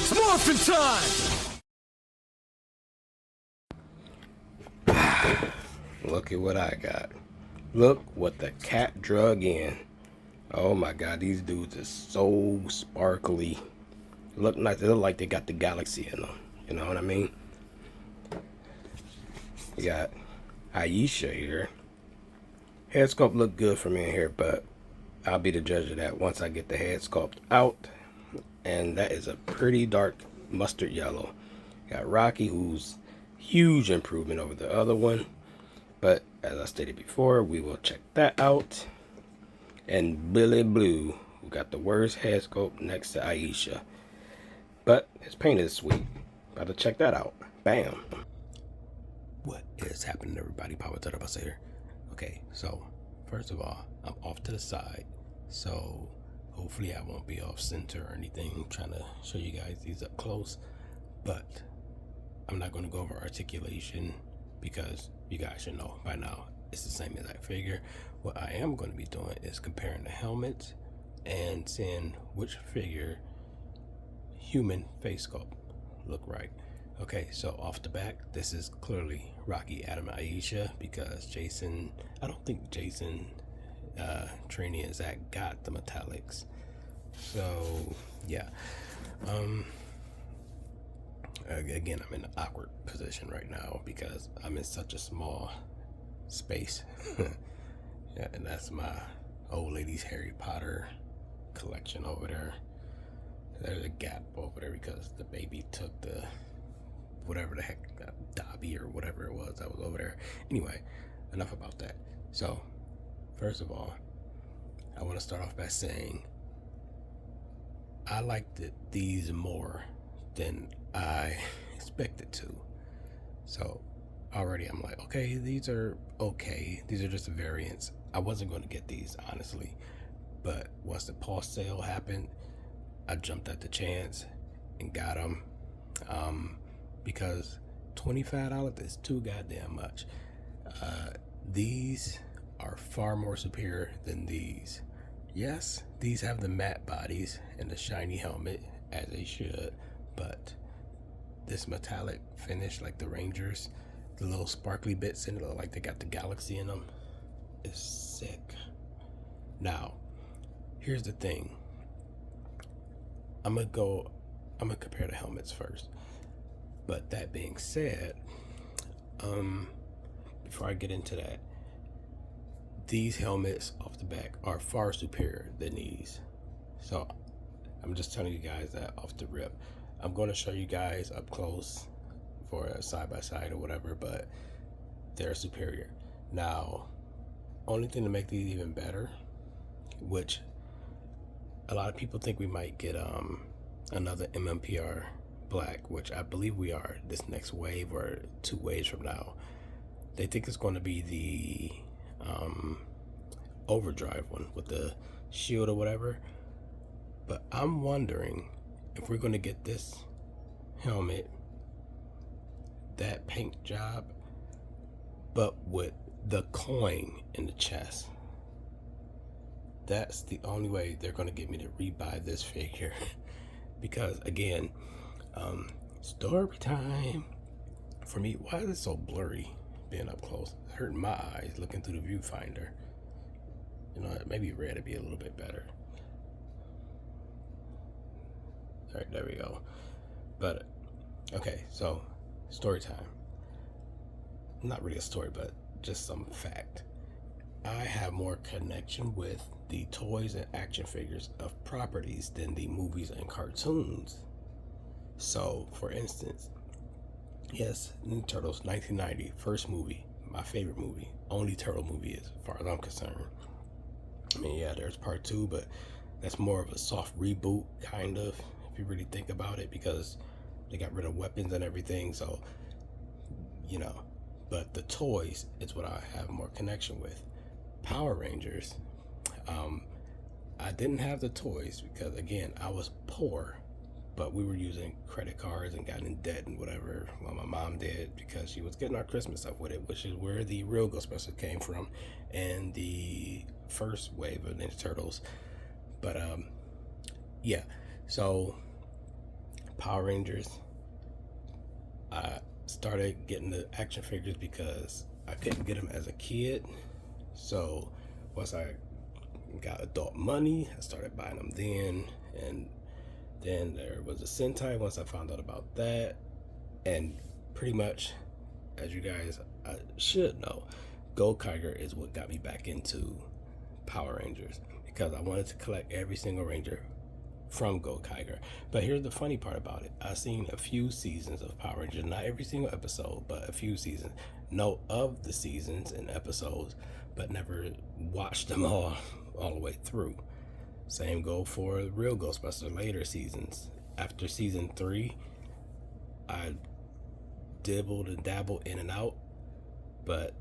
It's morphin' time! Look at what I got. Look what the cat drug in. Oh my god, these dudes are so sparkly. Look nice. They look like they got the galaxy in them. You know what I mean? You got Aisha here. Head sculpt look good for me in here, but I'll be the judge of that once I get the head sculpt out. And that is a pretty dark mustard yellow. Got Rocky, who's huge improvement over the other one. But as I stated before, we will check that out. And Billy Blue, who got the worst head sculpt next to Aisha. But his paint is sweet. About to check that out. Bam. What is happening, everybody? Power to the bus here. Okay, so first of all, I'm off to the side. So hopefully I won't be off center or anything. I'm trying to show you guys these up close. But I'm not going to go over articulation because you guys should know by now it's the same exact figure. What I am going to be doing is comparing the helmets and seeing which figure human face sculpt look right. Okay, so off the back, this is clearly Rocky, Adam, and Aisha because Jason, I don't think Jason, Trini, and Zach got the metallics. So yeah, again, I'm in an awkward position right now because I'm in such a small space. Yeah, and that's my old lady's Harry Potter collection over there. There's a gap over there because the baby took the whatever the heck, Dobby or whatever it was that was over there. Anyway, enough about that. So first of all, I want to start off by saying I liked these more than I expected to. So already I'm like, okay, these are okay. These are just variants. I wasn't going to get these, honestly. But once the pause sale happened, I jumped at the chance and got them. Because $25 is too goddamn much. These are far more superior than these. Yes, these have the matte bodies and the shiny helmet, as they should. But this metallic finish, like the Rangers, the little sparkly bits in it, look like they got the galaxy in them, is sick. Now, here's the thing. I'm gonna compare the helmets first. But that being said, before I get into that, these helmets off the back are far superior than these. So I'm just telling you guys that off the rip. I'm going to show you guys up close for a side-by-side or whatever, but they're superior. Now, only thing to make these even better, which a lot of people think we might get another MMPR black, which I believe we are this next wave or 2 waves from now. They think it's going to be the overdrive one with the shield or whatever. But I'm wondering if we're going to get this helmet, that paint job, but with the coin in the chest. That's the only way they're going to get me to rebuy this figure. Because again, story time for me. Why is it so blurry being up close? It's hurting my eyes looking through the viewfinder. You know, maybe red would be a little bit better. All right, there we go. But okay, so story time. Not really a story, but just some fact. I have more connection with the toys and action figures of properties than the movies and cartoons. So, for instance, yes, Ninja Turtles 1990, first movie, my favorite movie, only turtle movie as far as I'm concerned. I mean, yeah, there's part 2, but that's more of a soft reboot, kind of, if you really think about it, because they got rid of weapons and everything, so, you know. But the toys is what I have more connection with. Power Rangers, I didn't have the toys because, again, I was poor, but we were using credit cards and got in debt and whatever. Well, my mom did because she was getting our Christmas stuff with it, which is where the real Ghostbusters came from and the first wave of Ninja Turtles. But yeah, so Power Rangers, I started getting the action figures because I couldn't get them as a kid. So once I got adult money, I started buying them then. And then there was a Sentai once I found out about that. And pretty much, as you guys should know, Gokaiger is what got me back into Power Rangers, because I wanted to collect every single Ranger from Gokaiger. But here's the funny part about it. I've seen a few seasons of Power Rangers, not every single episode, but a few seasons. Know of the seasons and episodes, but never watched them all the way through. Same go for the real Ghostbusters later seasons. After season 3, I dibbled and dabbled in and out. But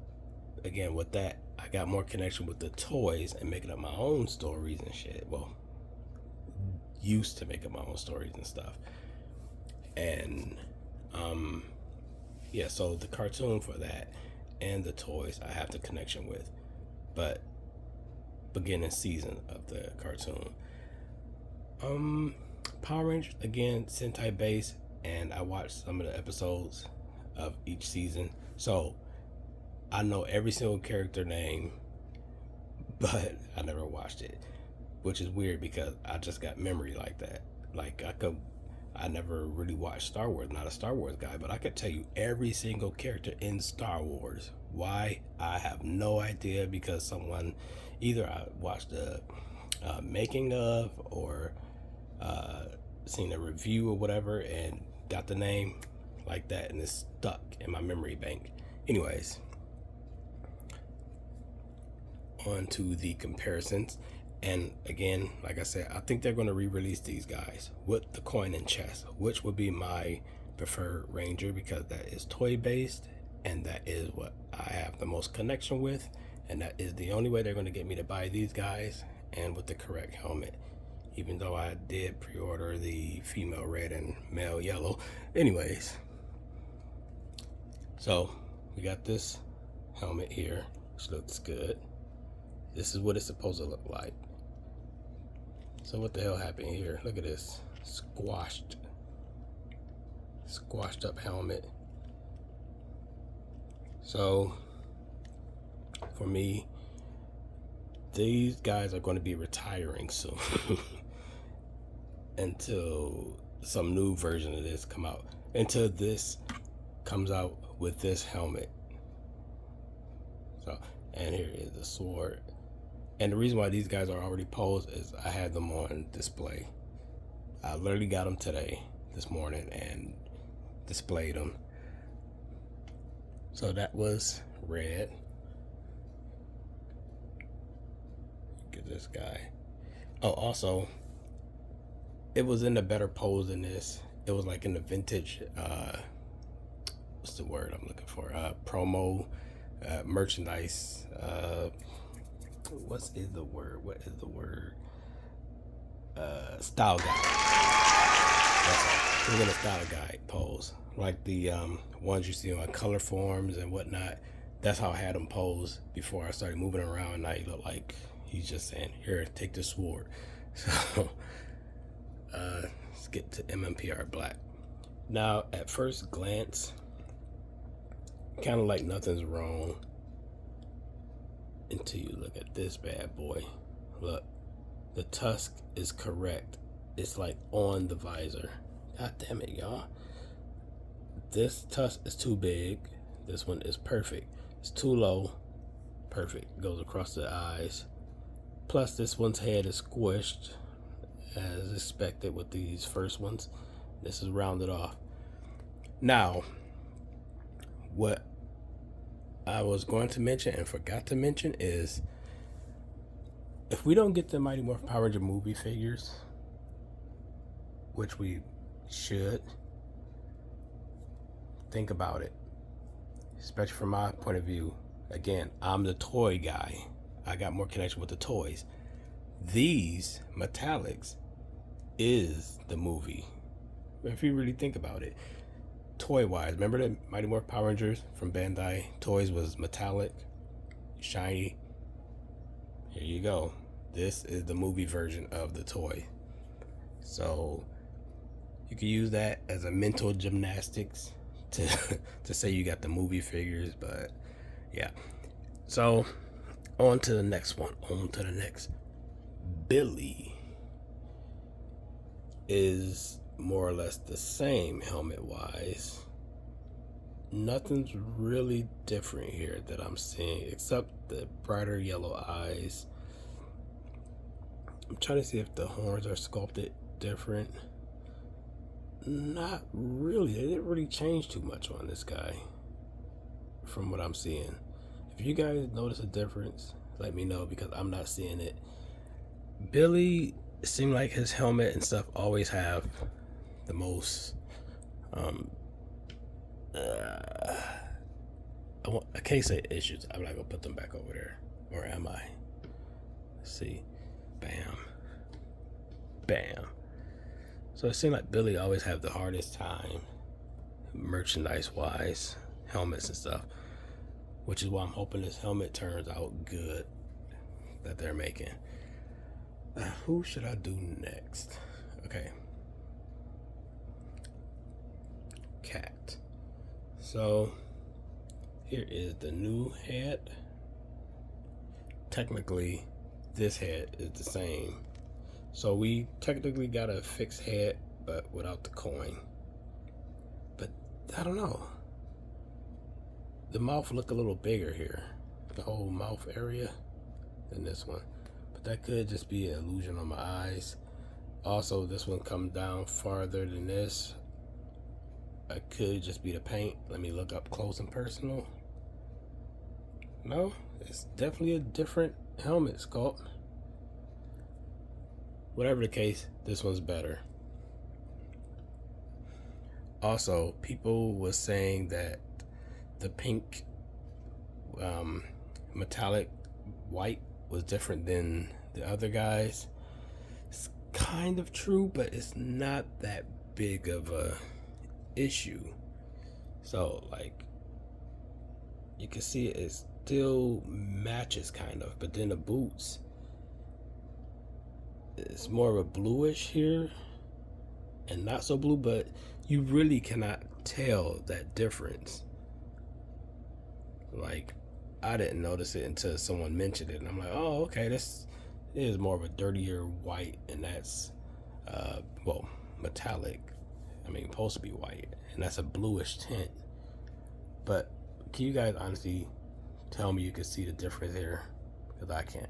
again, with that, I got more connection with the toys and making up my own stories and shit. Well, used to make up my own stories and stuff. And yeah, so the cartoon for that and the toys I have the connection with. But beginning season of the cartoon, Power Rangers, again, Sentai based, and I watched some of the episodes of each season, so I know every single character name, but I never watched it, which is weird because I just got memory like that. Like I never really watched Star Wars, not a Star Wars guy, but I could tell you every single character in Star Wars. Why? I have no idea, because someone, either I watched a making of, or seen a review or whatever and got the name like that, and it's stuck in my memory bank. Anyways, on to the comparisons. And again, like I said, I think they're going to re-release these guys with the coin and chest, which would be my preferred Ranger, because that is toy based and that is what I have the most connection with, and that is the only way they're going to get me to buy these guys, and with the correct helmet, even though I did pre-order the female red and male yellow. Anyways, so we got this helmet here, which looks good. This is what it's supposed to look like. So what the hell happened here? Look at this squashed up helmet. So for me, these guys are going to be retiring soon until some new version of this come out, until this comes out with this helmet. So, and here is the sword. And the reason why these guys are already posed is I had them on display. I literally got them today, this morning, and displayed them. So that was red. Look at this guy. Oh, also, it was in a better pose than this. It was like in the vintage, what's the word I'm looking for? Promo, merchandise, what is the word? Style guide. We're in a style guide pose, like the ones you see on color forms and whatnot. That's how I had him pose before I started moving around. Now he look like he's just saying, "Here, take this sword." So let's get to MMPR Black. Now, at first glance, kind of like nothing's wrong until you look at this bad boy. Look, the tusk is correct. It's like on the visor. God damn it, y'all. This tusk is too big. This one is perfect. It's too low. Perfect. Goes across the eyes. Plus, this one's head is squished as expected with these first ones. This is rounded off. Now, what I was going to mention and forgot to mention is, if we don't get the Mighty Morphin Power Ranger movie figures, which we should, think about it, especially from my point of view. Again, I'm the toy guy. I got more connection with the toys. These metallics is the movie, if you really think about it. Toy wise, remember the Mighty Morphin Power Rangers from Bandai Toys was metallic, shiny? Here you go. This is the movie version of the toy. So You can use that as a mental gymnastics to to say you got the movie figures, but yeah. So on to the next one. On to the next. Billy is more or less the same helmet wise. Nothing's really different here that I'm seeing except the brighter yellow eyes. I'm trying to see if the horns are sculpted different. Not really. They didn't really change too much on this guy from what I'm seeing. If you guys notice a difference, let me know because I'm not seeing it. Billy seemed like his helmet and stuff always have the most I can't say issues. I'm not gonna put them back over there. Or am I? Let's see. Bam. Bam. So it seemed like Billy always had the hardest time merchandise wise, helmets and stuff. Which is why I'm hoping this helmet turns out good that they're making. Who should I do next? Okay. Cat. So here is the new head. Technically, this head is the same. So we technically got a fixed head, but without the coin. But I don't know. The mouth look a little bigger here, the whole mouth area, than this one. But that could just be an illusion on my eyes. Also, this one comes down farther than this. It could just be the paint. Let me look up close and personal. No, it's definitely a different helmet sculpt. Whatever the case, this one's better. Also, people were saying that the pink metallic white was different than the other guys. It's kind of true, but it's not that big of a issue. So like you can see it still matches kind of, but then the boots, it's more of a bluish here and not so blue, but you really cannot tell that difference. Like I didn't notice it until someone mentioned it and I'm like, oh okay, this is more of a dirtier white, and that's well, metallic. I mean, supposed to be white, and that's a bluish tint. But can you guys honestly tell me you can see the difference here? Because I can't.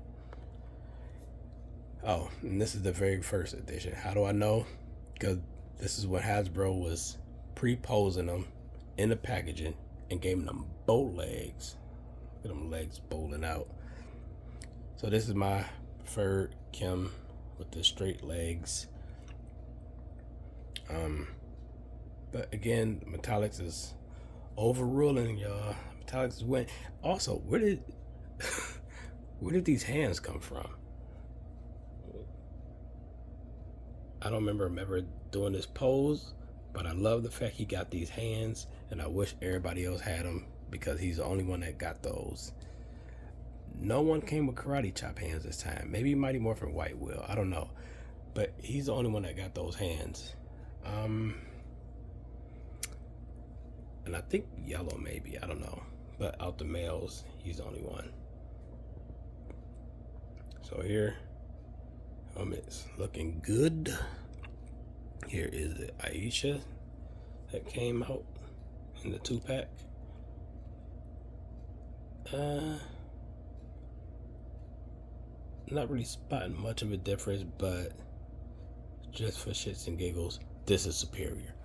Oh, and this is the very first edition. How do I know? Because this is what Hasbro was pre-posing them in the packaging and gave them bow legs. Look at them legs bowling out. So this is my preferred Kim with the straight legs. But again, Metallics is overruling, y'all. Metallics is winning. Also, where did these hands come from? I don't remember him ever doing this pose, but I love the fact he got these hands, and I wish everybody else had them because he's the only one that got those. No one came with karate chop hands this time. Maybe Mighty Morphin White will. I don't know, but he's the only one that got those hands. And I think yellow maybe, I don't know, but out the males he's the only one. So here, helmet's looking good. Here is the Aisha that came out in the 2-pack. Not really spotting much of a difference, but just for shits and giggles, this is superior.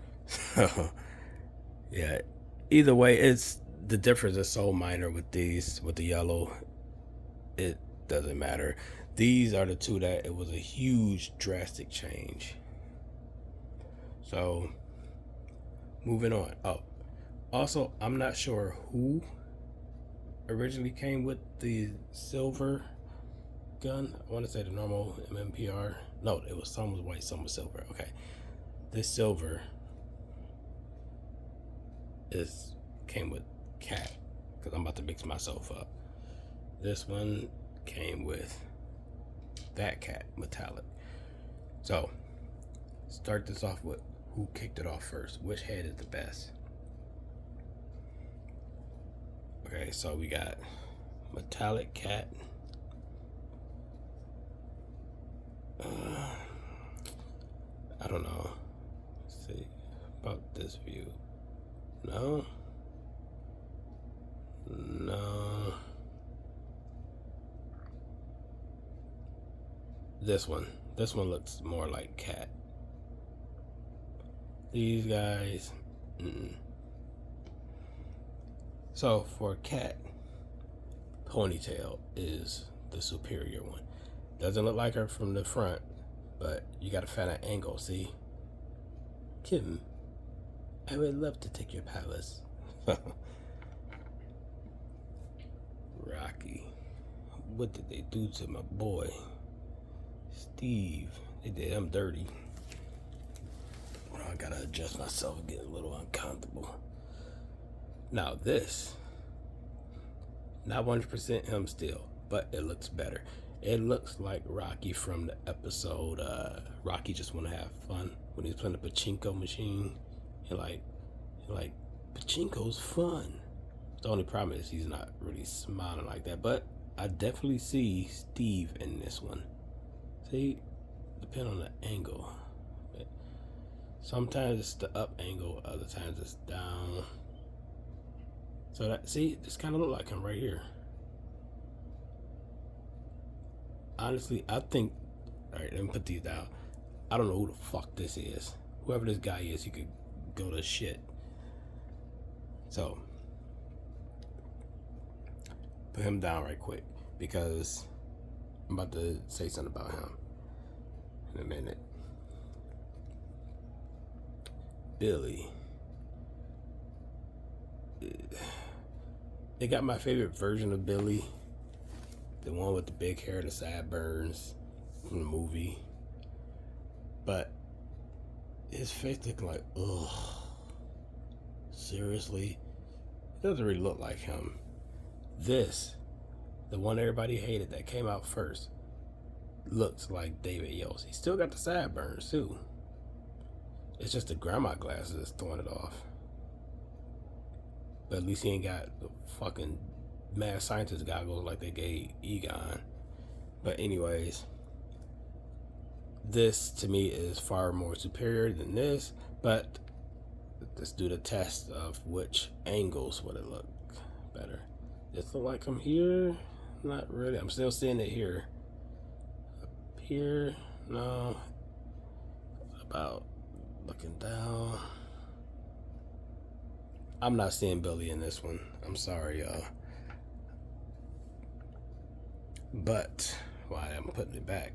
Yeah, either way, it's the difference is so minor with these. With the yellow, it doesn't matter. These are the two that it was a huge drastic change. So moving on. Oh, also, I'm not sure who originally came with the silver gun. I want to say the normal MMPR. No, it was some was white, some was silver. Okay, this silver came with cat because I'm about to mix myself up. This one came with that cat metallic. So start this off with who kicked it off first. Which head is the best? Okay, so we got metallic cat. I don't know. Let's see about this view. No. No. This one. This one looks more like cat. These guys. So for cat, ponytail is the superior one. Doesn't look like her from the front, but you gotta find an angle, see? Kim, I would love to take your powers. Rocky, what did they do to my boy? Steve, they did him dirty. Well, I gotta adjust myself and get a little uncomfortable. Now this, not 100% him still, but it looks better. It looks like Rocky from the episode Rocky Just Wanna Have Fun, when he's playing the pachinko machine. You're like, pachinko's fun. The only problem is he's not really smiling like that, but I definitely see Steve in this one. See, depending on the angle. Sometimes it's the up angle, other times it's down. So that, see, this kind of look like him right here. Honestly, I think, all right, let me put these down. I don't know who the fuck this is. Whoever this guy is, he could go to shit. So, put him down right quick, because I'm about to say something about him in a minute. Billy. They got my favorite version of Billy. The one with the big hair, the sideburns from the movie. But his face looking like, ugh. Seriously? It doesn't really look like him. This, the one everybody hated that came out first, looks like David Yost. He still got the sideburns too. It's just the grandma glasses that's throwing it off. But at least he ain't got the fucking mad scientist goggles like they gave Egon. But anyways, this to me is far more superior than this. But let's do the test of which angles would it look better. Does it look like I'm here? Not really. I'm still seeing it here. Up here? No. About looking down. I'm not seeing Billy in this one. I'm sorry, y'all. But why I'm putting it back.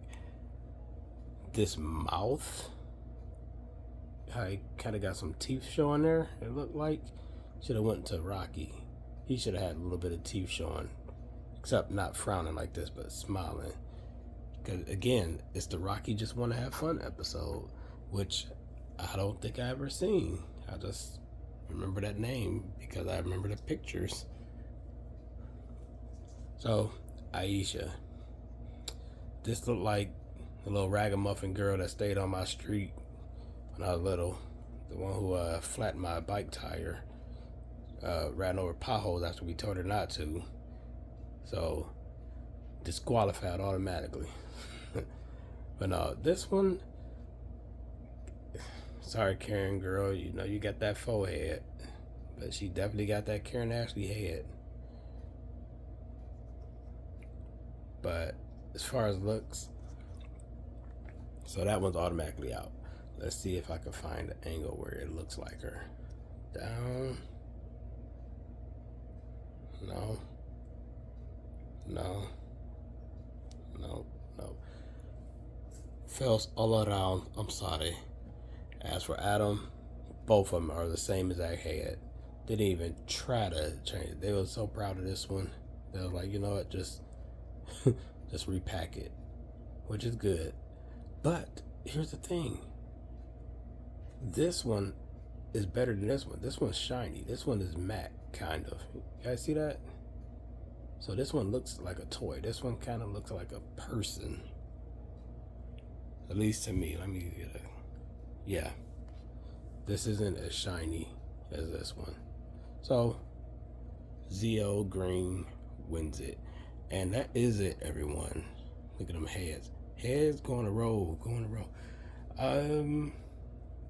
This mouth, I kind of got some teeth showing there. It looked like should have went to Rocky. He should have had a little bit of teeth showing, except not frowning like this, but smiling. Because again, it's the Rocky Just Wanna Have Fun episode, which I don't think I ever seen. I just remember that name because I remember the pictures. So Aisha, this looked like the little ragamuffin girl that stayed on my street when I was little. The one who flattened my bike tire, ran over potholes after we told her not to. So disqualified automatically. But no, this one, sorry Karen girl, you know you got that forehead, but she definitely got that Karen Ashley head. But as far as looks, so that one's automatically out. Let's see if I can find an angle where it looks like her. Down. No. No. No. No. Fails all around. I'm sorry. As for Adam, both of them are the same exact head. They didn't even try to change it. They were so proud of this one. They were like, you know what, just repack it, which is good. But here's the thing. This one is better than this one. This one's shiny. This one is matte, kind of. You guys see that? So this one looks like a toy. This one kind of looks like a person. At least to me. Let me get a... Yeah. this isn't as shiny as this one. So ZO Green wins it. And that is it, everyone. Look at them heads. Heads going to roll, going to roll.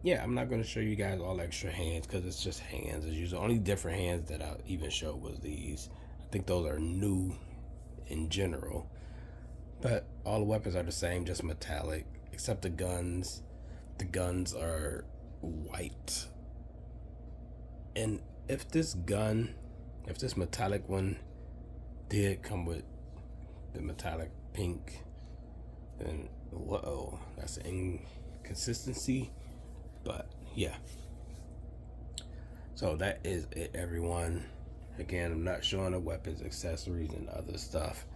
Yeah, I'm not going to show you guys all extra hands because it's just hands as usual. Only different hands that I'll even show was these. I think those are new in general. But all the weapons are the same, just metallic, except the guns. The guns are white. And if this metallic one did come with the metallic pink, then whoa, that's an inconsistency. But yeah, so that is it, everyone. Again, I'm not showing the weapons, accessories, and other stuff.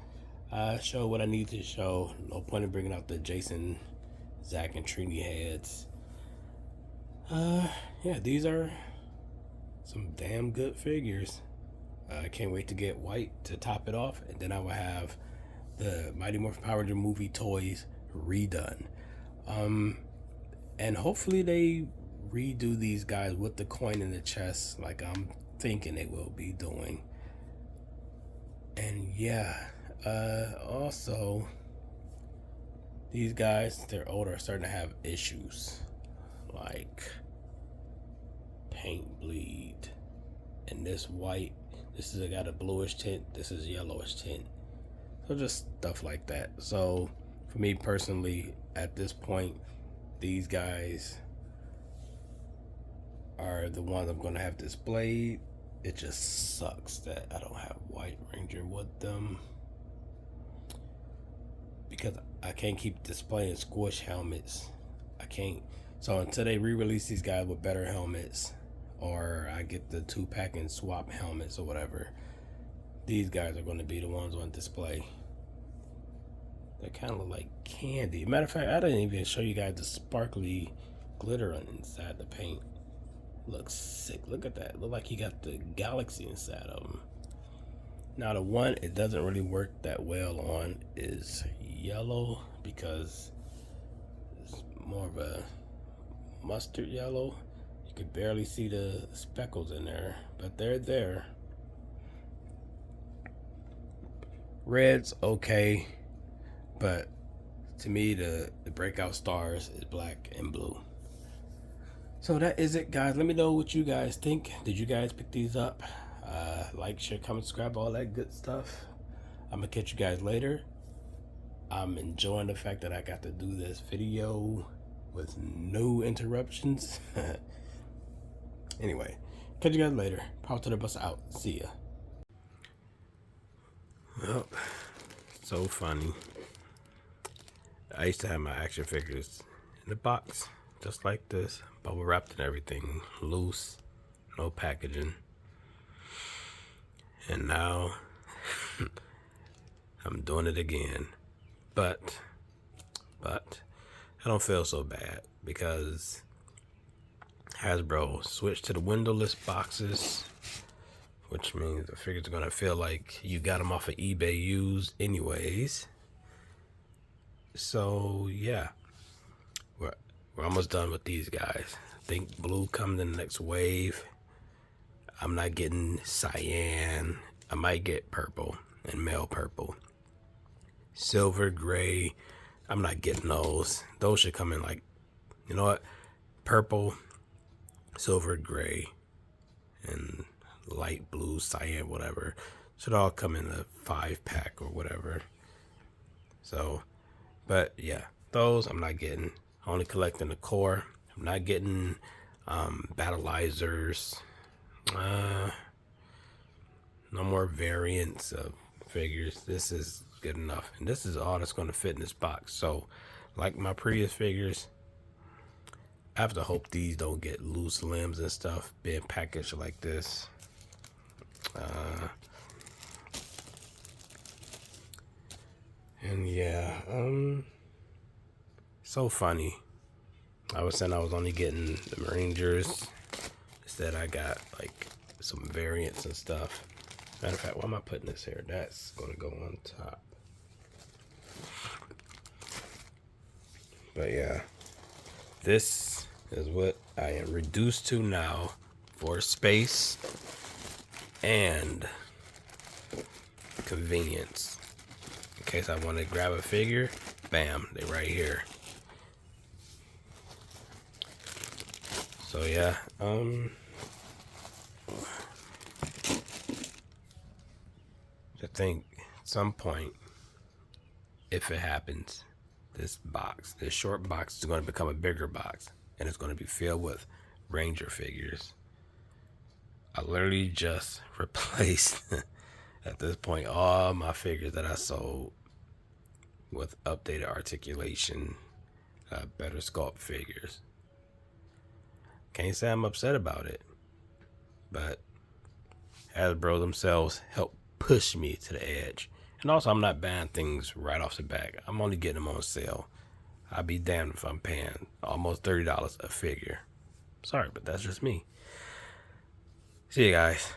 I show what I need to show. No point in bringing out the Jason, Zach, and Trini heads. Yeah, these are some damn good figures. I can't wait to get white to top it off, and then I will have the Mighty Morphin Power Ranger movie toys redone. And hopefully they redo these guys with the coin in the chest, like I'm thinking they will be doing. And yeah, also these guys, they're older, are starting to have issues like paint bleed. And this white, this is got a bluish tint, this is yellowish tint. So just stuff like that. So for me personally, at this point, these guys are the ones I'm going to have displayed. It just sucks that I don't have White Ranger with them, because I can't keep displaying squish helmets. I can't. So until they re-release these guys with better helmets, or I get the 2-pack and swap helmets or whatever, these guys are going to be the ones on display. They kind of look like candy. Matter of fact, I didn't even show you guys the sparkly glitter on inside the paint. Looks sick. Look at that. Look like you got the galaxy inside of them. Now the one it doesn't really work that well on is yellow, because it's more of a mustard yellow. You could barely see the speckles in there, but they're there. Red's okay, but to me the breakout stars is black and blue. So that is it, guys. Let me know what you guys think. Did you guys pick these up? Like, share, comment, subscribe, all that good stuff. I'm gonna catch you guys later. I'm enjoying the fact that I got to do this video with no interruptions. Anyway, catch you guys later. Power to the bus out. See ya. Well, so funny. I used to have my action figures in the box, just like this, bubble wrapped and everything, loose, no packaging. And now I'm doing it again. But I don't feel so bad, because Hasbro switched to the windowless boxes, which means the figures are gonna feel like you got them off of eBay used anyways. So yeah, we're almost done with these guys. I think blue comes in the next wave. I'm not getting cyan. I might get purple and male purple. Silver, gray, I'm not getting those. Those should come in like, you know what? Purple, silver, gray, and light blue, cyan, whatever. Should all come in a 5-pack or whatever. So, but yeah, those I'm not getting. Only collecting the core. I'm not getting battleizers. No more variants of figures. This is good enough, and this is all that's going to fit in this box. So like my previous figures, I have to hope these don't get loose limbs and stuff being packaged like this. And yeah, so funny. I was saying I was only getting the Rangers. Instead I got like some variants and stuff. Matter of fact, why am I putting this here? That's gonna go on top. But yeah, this is what I am reduced to now for space and convenience. In case I want to grab a figure, bam, they're right here. So yeah, I think at some point, if it happens, this short box is going to become a bigger box, and it's going to be filled with Ranger figures. I literally just replaced at this point all my figures that I sold with updated articulation, better sculpt figures. Can't say I'm upset about it, but Hasbro themselves helped push me to the edge. And also, I'm not buying things right off the bat. I'm only getting them on sale. I'd be damned if I'm paying almost $30 a figure. Sorry, but that's just me. See you guys.